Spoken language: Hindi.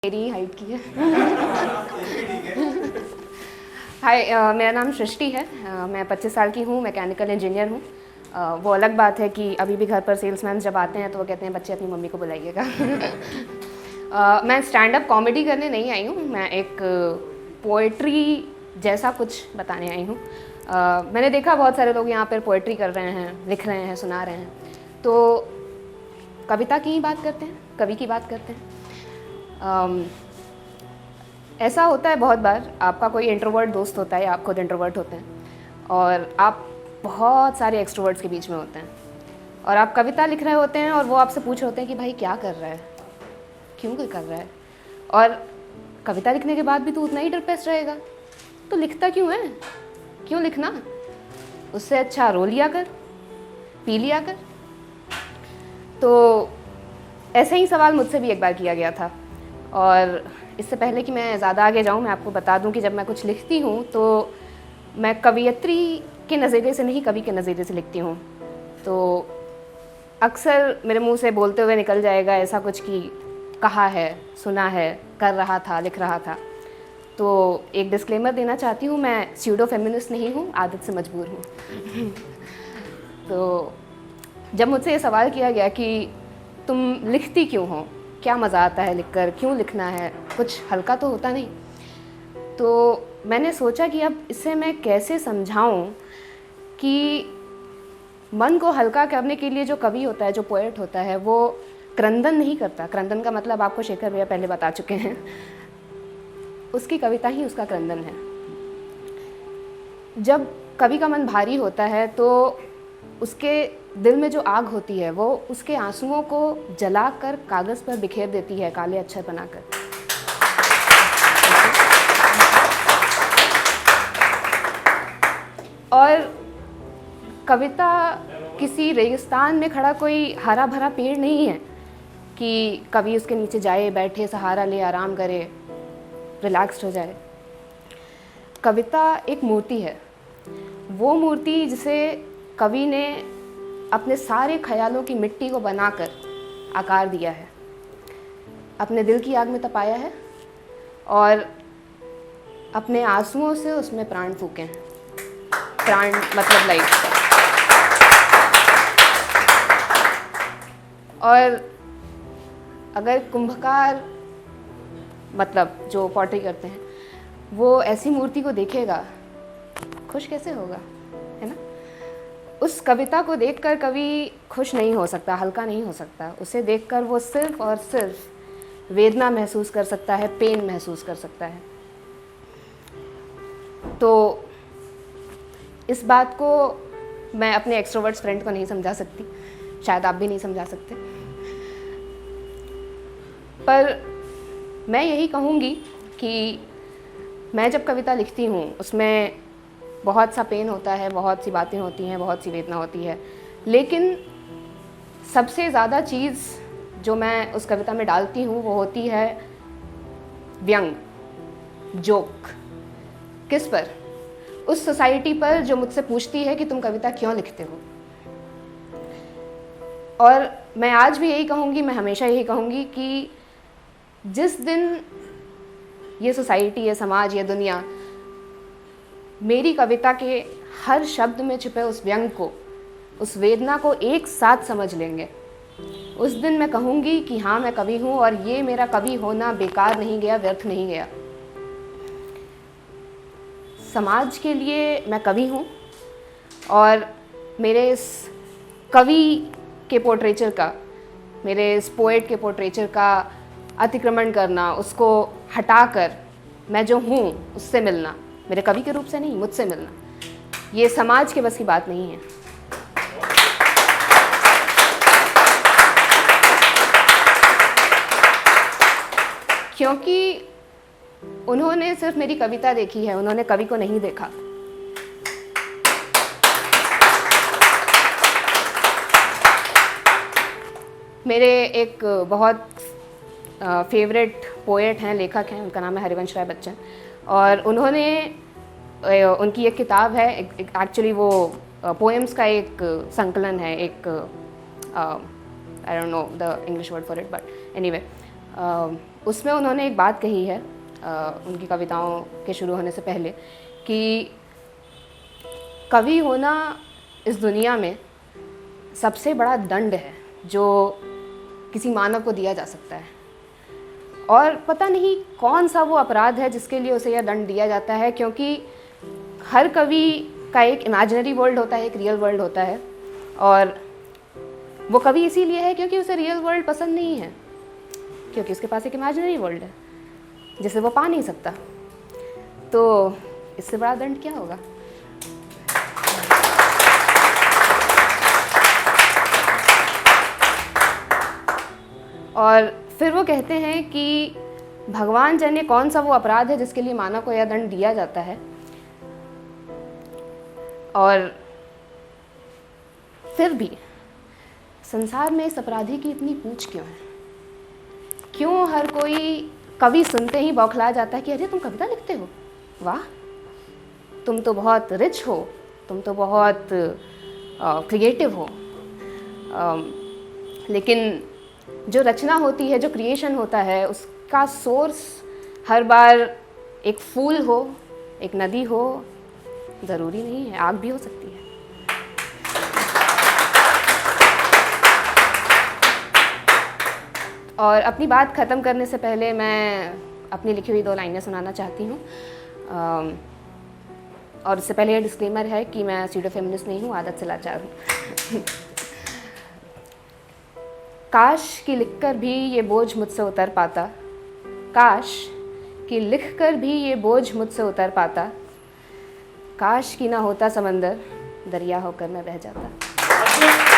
मेरी हाइट की है। हाय, मेरा नाम सृष्टि है। मैं 25 साल की हूँ, मैकेनिकल इंजीनियर हूँ। वो अलग बात है कि अभी भी घर पर सेल्समैन जब आते हैं तो वो कहते हैं बच्चे अपनी मम्मी को बुलाइएगा। मैं स्टैंड अप कॉमेडी करने नहीं आई हूँ, मैं एक पोएट्री जैसा कुछ बताने आई हूँ। मैंने देखा बहुत सारे लोग यहाँ पर पोएट्री कर रहे हैं, लिख रहे हैं, सुना रहे हैं, तो कविता की ही बात करते हैं, कवि की बात करते हैं। ऐसा होता है बहुत बार, आपका कोई इंट्रोवर्ट दोस्त होता है, आप खुद इंट्रोवर्ट होते हैं और आप बहुत सारे एक्सट्रोवर्ट्स के बीच में होते हैं और आप कविता लिख रहे होते हैं और वो आपसे पूछ रहे होते हैं कि भाई क्या कर रहा है, क्यों कर रहा है, और कविता लिखने के बाद भी तो उतना ही डिप्रेस्ड रहेगा, तो लिखता क्यों है, क्यों लिखना, उससे अच्छा रो लिया कर, पी लिया कर। तो ऐसे ही सवाल मुझसे भी एक बार किया गया था। और इससे पहले कि मैं ज़्यादा आगे जाऊँ, मैं आपको बता दूँ कि जब मैं कुछ लिखती हूँ तो मैं कवयित्री के नज़रिए से नहीं, कवि के नज़रिए से लिखती हूँ। तो अक्सर मेरे मुंह से बोलते हुए निकल जाएगा ऐसा कुछ कि कहा है, सुना है, कर रहा था, लिख रहा था। तो एक डिस्क्लेमर देना चाहती हूँ, मैं स्यूडो फेमिनिस्ट नहीं हूँ, आदत से मजबूर हूँ। तो जब मुझसे ये सवाल किया गया कि तुम लिखती क्यों हो, क्या मज़ा आता है लिखकर, क्यों लिखना है, कुछ हल्का तो होता नहीं, तो मैंने सोचा कि अब इसे मैं कैसे समझाऊं कि मन को हल्का करने के लिए जो कवि होता है, जो पोएट होता है, वो क्रंदन नहीं करता। क्रंदन का मतलब आपको शेखर भैया पहले बता चुके हैं। उसकी कविता ही उसका क्रंदन है। जब कवि का मन भारी होता है तो उसके दिल में जो आग होती है वो उसके आंसुओं को जलाकर कागज़ पर बिखेर देती है, काले अक्षर बनाकर। और कविता किसी रेगिस्तान में खड़ा कोई हरा भरा पेड़ नहीं है कि कवि उसके नीचे जाए, बैठे, सहारा ले, आराम करे, रिलैक्स्ड हो जाए। कविता एक मूर्ति है, वो मूर्ति जिसे कवि ने अपने सारे ख्यालों की मिट्टी को बनाकर आकार दिया है, अपने दिल की आग में तपाया है और अपने आंसुओं से उसमें प्राण फूके हैं। प्राण मतलब लाइफ। और अगर कुंभकार मतलब जो पॉटरी करते हैं वो ऐसी मूर्ति को देखेगा, खुश कैसे होगा, है ना। उस कविता को देखकर कवि खुश नहीं हो सकता, हल्का नहीं हो सकता। उसे देखकर वो सिर्फ और सिर्फ वेदना महसूस कर सकता है, पेन महसूस कर सकता है। तो इस बात को मैं अपने एक्सट्रोवर्ट्स फ्रेंड को नहीं समझा सकती, शायद आप भी नहीं समझा सकते, पर मैं यही कहूँगी कि मैं जब कविता लिखती हूँ उसमें बहुत सा पेन होता है, बहुत सी बातें होती हैं, बहुत सी वेदना होती है, लेकिन सबसे ज़्यादा चीज़ जो मैं उस कविता में डालती हूँ वो होती है व्यंग, जोक। किस पर? उस सोसाइटी पर जो मुझसे पूछती है कि तुम कविता क्यों लिखते हो। और मैं आज भी यही कहूँगी, मैं हमेशा यही कहूँगी कि जिस दिन ये सोसाइटी, ये समाज, ये दुनिया मेरी कविता के हर शब्द में छिपे उस व्यंग को, उस वेदना को एक साथ समझ लेंगे, उस दिन मैं कहूँगी कि हाँ, मैं कवि हूँ और ये मेरा कवि होना बेकार नहीं गया, व्यर्थ नहीं गया। समाज के लिए मैं कवि हूँ और मेरे इस कवि के पोर्ट्रेचर का, मेरे इस पोएट के पोर्ट्रेचर का अतिक्रमण करना, उसको हटाकर मैं जो हूँ उससे मिलना, मेरे कवि के रूप से नहीं, मुझसे मिलना, ये समाज के बस की बात नहीं है। क्योंकि उन्होंने सिर्फ मेरी कविता देखी है, उन्होंने कवि को नहीं देखा। मेरे एक बहुत फेवरेट पोएट हैं, लेखक हैं, उनका नाम है हरिवंश राय बच्चन, और उन्होंने उनकी एक किताब है, एक्चुअली वो पोएम्स का एक संकलन है, एक I don't know the English word for it, but anyway उसमें उन्होंने एक बात कही है उनकी कविताओं के शुरू होने से पहले कि कवि होना इस दुनिया में सबसे बड़ा दंड है जो किसी मानव को दिया जा सकता है। और पता नहीं कौन सा वो अपराध है जिसके लिए उसे यह दंड दिया जाता है, क्योंकि हर कवि का एक इमेजिनरी वर्ल्ड होता है, एक रियल वर्ल्ड होता है, और वो कवि इसीलिए है क्योंकि उसे रियल वर्ल्ड पसंद नहीं है, क्योंकि उसके पास एक इमेजिनरी वर्ल्ड है जिसे वो पा नहीं सकता। तो इससे बड़ा दंड क्या होगा। और फिर वो कहते हैं कि भगवान जाने कौन सा वो अपराध है जिसके लिए मानव को यह दंड दिया जाता है, और फिर भी संसार में इस अपराधी की इतनी पूछ क्यों है। क्यों हर कोई कवि सुनते ही बौखला जाता है कि अरे तुम कविता लिखते हो, वाह, तुम तो बहुत रिच हो, तुम तो बहुत क्रिएटिव हो। लेकिन जो रचना होती है, जो क्रिएशन होता है, उसका सोर्स हर बार एक फूल हो, एक नदी हो, ज़रूरी नहीं है, आग भी हो सकती है। और अपनी बात ख़त्म करने से पहले मैं अपनी लिखी हुई 2 लाइनें सुनाना चाहती हूँ। और इससे पहले ये डिस्क्लेमर है कि मैं स्यूडो फेमिनिस्ट नहीं हूँ, आदत से लाचार हूँ। काश कि लिखकर भी ये बोझ मुझसे उतर पाता, काश कि लिखकर भी ये बोझ मुझसे उतर पाता, काश कि ना होता समंदर, दरिया होकर मैं बह जाता।